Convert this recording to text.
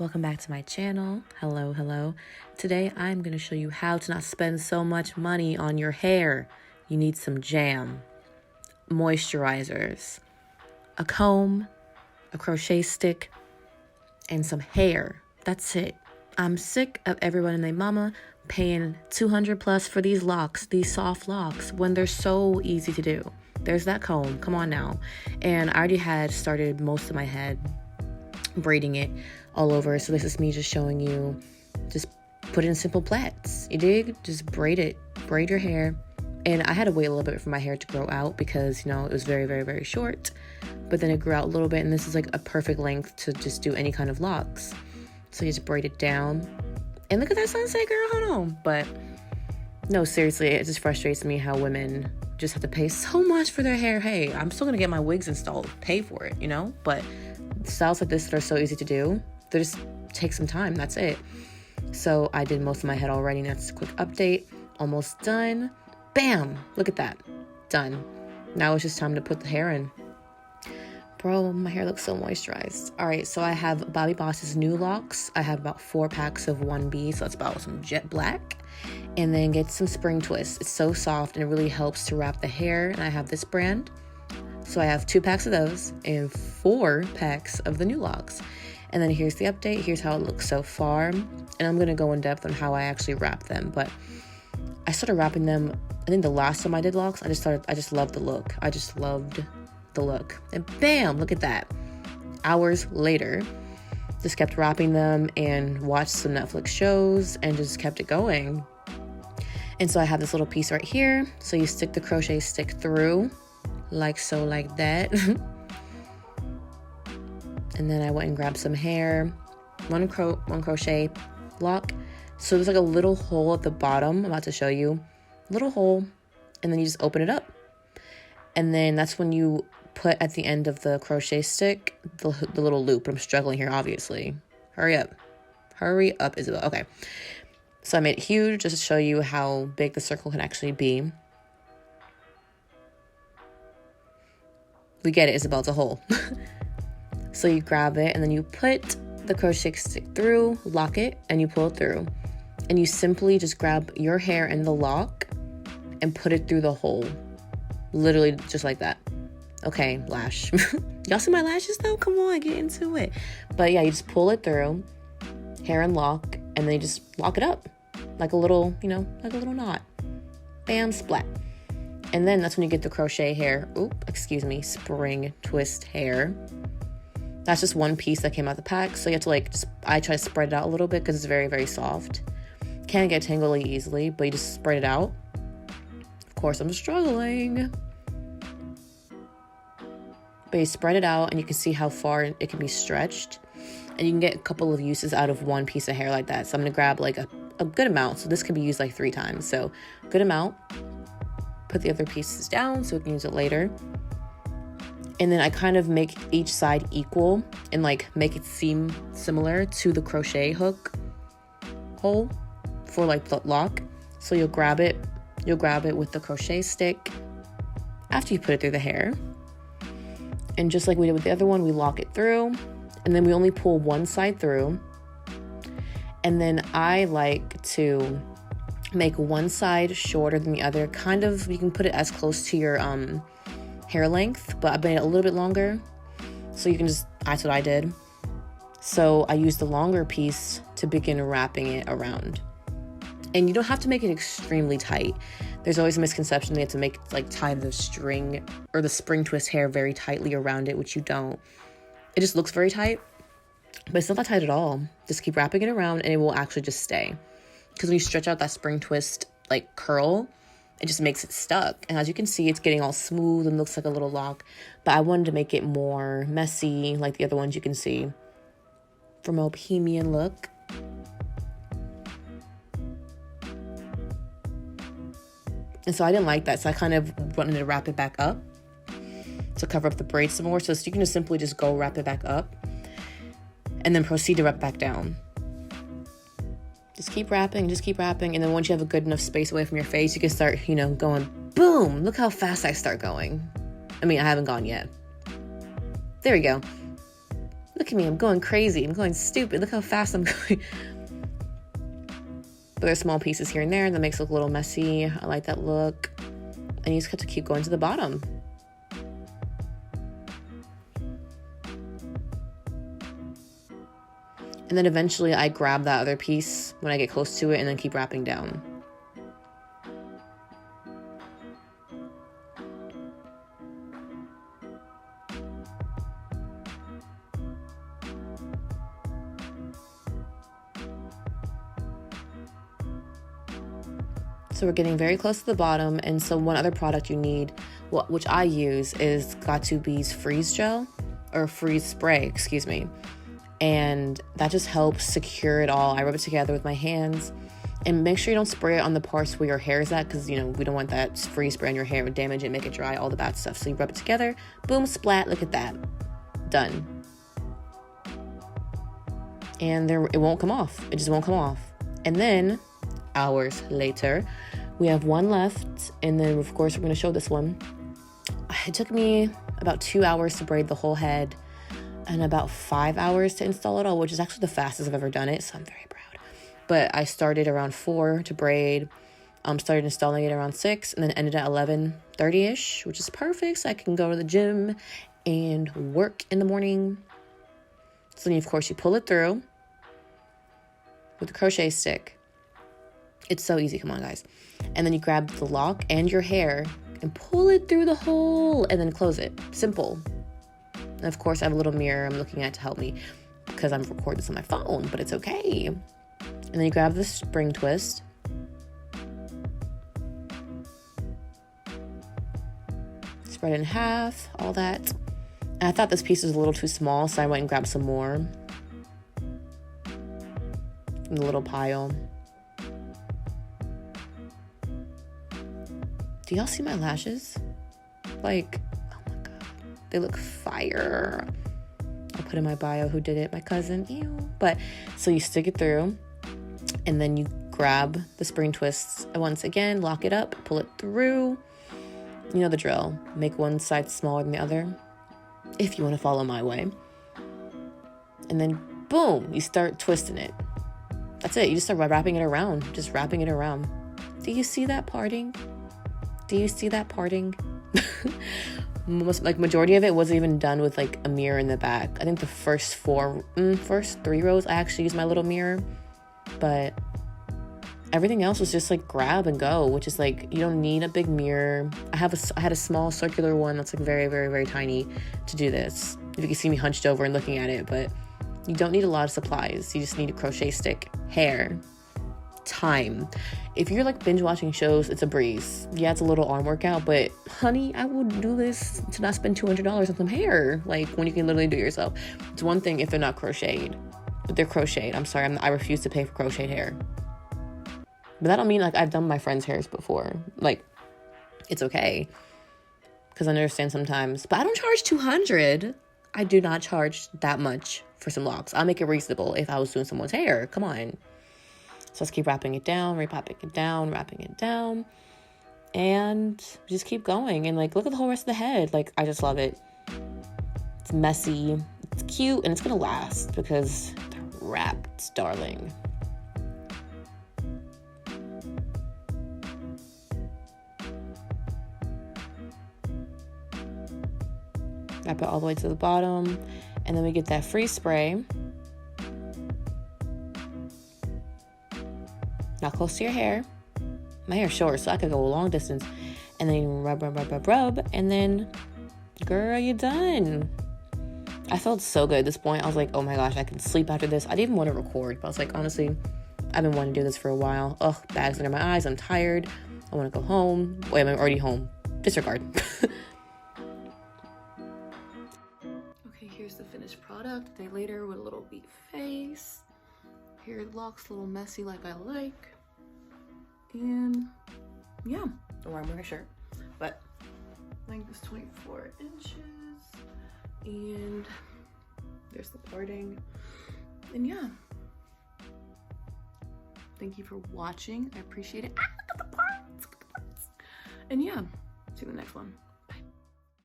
Welcome back to my channel. Hello. Today I'm going to show you how to not spend so much money on your hair. You need some jam, moisturizers, a comb, a crochet stick, and some hair. That's it. I'm sick of everyone and their mama paying $200+ for these locks, these soft locks, when they're so easy to do. There's that comb. Come on now. And I already had started most of my head braiding it all over. So this is me just showing you, just put it in simple plaits. You dig? Just braid it. Braid your hair. And I had to wait a little bit for my hair to grow out because, you know, it was very short. But then it grew out a little bit, and this is like a perfect length to just do any kind of locks. So you just braid it down. And look at that sunset, girl. Hold on. But no, seriously, it just frustrates me how women just have to pay so much for their hair. Hey, I'm still gonna get my wigs installed. Pay for it, you know? But styles like this that are so easy to do, they just take some time. That's it. So I did most of my head already. That's a quick update. Almost done. Bam! Look at that. Done. Now it's just time to put the hair in. Bro, my hair looks so moisturized. All right, so I have Bobbi Boss's new locks. I have about 4 packs of 1B, so that's about some jet black. And then get some spring twists. It's so soft and it really helps to wrap the hair. And I have this brand. So I have 2 packs of those and 4 packs of the new locks. And then here's the update. Here's how it looks so far. And I'm going to go in depth on how I actually wrap them. But I started wrapping them, I think the last time I did locks, I just loved the look. I just loved the look. And bam, look at that. Hours later, just kept wrapping them and watched some Netflix shows and just kept it going. And so I have this little piece right here. So you stick the crochet stick through like so, like that. And then I went and grabbed some hair, one crochet lock. So there's like a little hole at the bottom. I'm about to show you. Little hole, and then you just open it up. And then that's when you put at the end of the crochet stick the little loop. I'm struggling here, obviously. Hurry up, Isabel. Okay, so I made it huge just to show you how big the circle can actually be. We get it, Isabel. It's a hole. So you grab it and then you put the crochet stick through, lock it, and you pull it through. And you simply just grab your hair in the lock and put it through the hole. Literally just like that. Okay, lash. Y'all see my lashes though? Come on, get into it. But yeah, you just pull it through, hair and lock, and then you just lock it up. Like a little, you know, like a little knot. Bam, splat. And then that's when you get the crochet hair. Spring twist hair. That's just one piece that came out the pack. So you have to I try to spread it out a little bit because it's very soft. Can get tangly easily, but you just spread it out. Of course, I'm struggling. But you spread it out and you can see how far it can be stretched. And you can get a couple of uses out of one piece of hair like that. So I'm going to grab like a good amount. So this can be used like 3 times. So good amount. Put the other pieces down so we can use it later. And then I kind of make each side equal and like make it seem similar to the crochet hook hole for like the lock. So you'll grab it with the crochet stick after you put it through the hair. And just like we did with the other one, we lock it through. And then we only pull one side through. And then I like to make one side shorter than the other. Kind of, you can put it as close to your hair length, but I made it a little bit longer. So you can that's what I did. So I used the longer piece to begin wrapping it around. And you don't have to make it extremely tight. There's always a misconception that you have to tie the string or the spring twist hair very tightly around it, which you don't. It just looks very tight, but it's not that tight at all. Just keep wrapping it around and it will actually just stay. Because when you stretch out that spring twist curl, it just makes it stuck. And as you can see, it's getting all smooth and looks like a little lock. But I wanted to make it more messy like the other ones you can see for more bohemian look. And so I didn't like that. So I kind of wanted to wrap it back up to cover up the braids some more. So you can just simply go wrap it back up and then proceed to wrap it back down. Just keep wrapping. And then once you have a good enough space away from your face, you can start, going boom. Look how fast I start going. I mean, I haven't gone yet. There we go. Look at me, I'm going crazy. I'm going stupid. Look how fast I'm going. But there's small pieces here and there that makes it look a little messy. I like that look. And you just have to keep going to the bottom. And then eventually I grab that other piece when I get close to it and then keep wrapping down. So we're getting very close to the bottom. And so one other product you need, which I use, is Got2B's freeze gel, or freeze spray, excuse me. And that just helps secure it all. I rub it together with my hands. And make sure you don't spray it on the parts where your hair is at, because, you know, we don't want that freeze spray on your hair. It would damage it, make it dry, all the bad stuff. So you rub it together, boom, splat, look at that. Done. And it won't come off. It just won't come off. And then, hours later, we have one left. And then, of course, we're going to show this one. It took me about 2 hours to braid the whole head and about 5 hours to install it all, which is actually the fastest I've ever done it. So I'm very proud. But I started around 4 to braid, started installing it around 6, and then ended at 11:30ish, which is perfect. So I can go to the gym and work in the morning. So then, of course, you pull it through with a crochet stick. It's so easy. Come on, guys. And then you grab the lock and your hair and pull it through the hole and then close it. Simple. And of course, I have a little mirror I'm looking at to help me because I'm recording this on my phone, but it's okay. And then you grab the spring twist. Spread it in half, all that. And I thought this piece was a little too small, so I went and grabbed some more from the little pile. Do y'all see my lashes? Like, oh my God, they look fire. I'll put in my bio who did it, my cousin, ew. But, so you stick it through, and then you grab the spring twists once again, lock it up, pull it through. You know the drill. Make one side smaller than the other, if you want to follow my way. And then, boom, you start twisting it. That's it. You just start wrapping it around. Just wrapping it around. Do you see that parting? Do you see that parting? Majority of it wasn't even done with like a mirror in the back. I think the first 3 rows I actually used my little mirror, but everything else was just like grab and go, which is like, you don't need a big mirror. I had a small circular one that's like very, very, very tiny to do this. If you can see me hunched over and looking at it, but you don't need a lot of supplies. You just need a crochet stick, hair, time. If you're like binge watching shows, it's a breeze. Yeah, it's a little arm workout, but honey, I would do this to not spend $200 on some hair, like when you can literally do it yourself. It's one thing if they're not crocheted, but they're crocheted. I'm sorry, I refuse to pay for crocheted hair. But that don't mean like I've done my friends' hairs before. Like, it's okay, because I understand sometimes, but I don't charge $200. I do not charge that much for some locks. I'll make it reasonable if I was doing someone's hair. Come on. So let's keep wrapping it down, wrapping it down, and just keep going. And like, look at the whole rest of the head. Like, I just love it. It's messy, it's cute, and it's gonna last because they're wrapped, darling. Wrap it all the way to the bottom, and then we get that freeze spray. Not close to your hair. My hair's short, so I could go a long distance. And then you rub, and then, girl, you're done. I felt so good at this point. I was like, oh my gosh, I can sleep after this. I didn't even want to record, but I was like, honestly, I've been wanting to do this for a while. Ugh, bags under my eyes. I'm tired. I want to go home. Wait, I'm already home. Disregard. Okay, here's the finished product. A day later with a little beat face. Hair locks a little messy like I like. And yeah, don't worry, I'm wearing a shirt. But length is 24 inches. And there's the parting. And yeah. Thank you for watching. I appreciate it. Ah, look at the parts. And yeah, see you in the next one.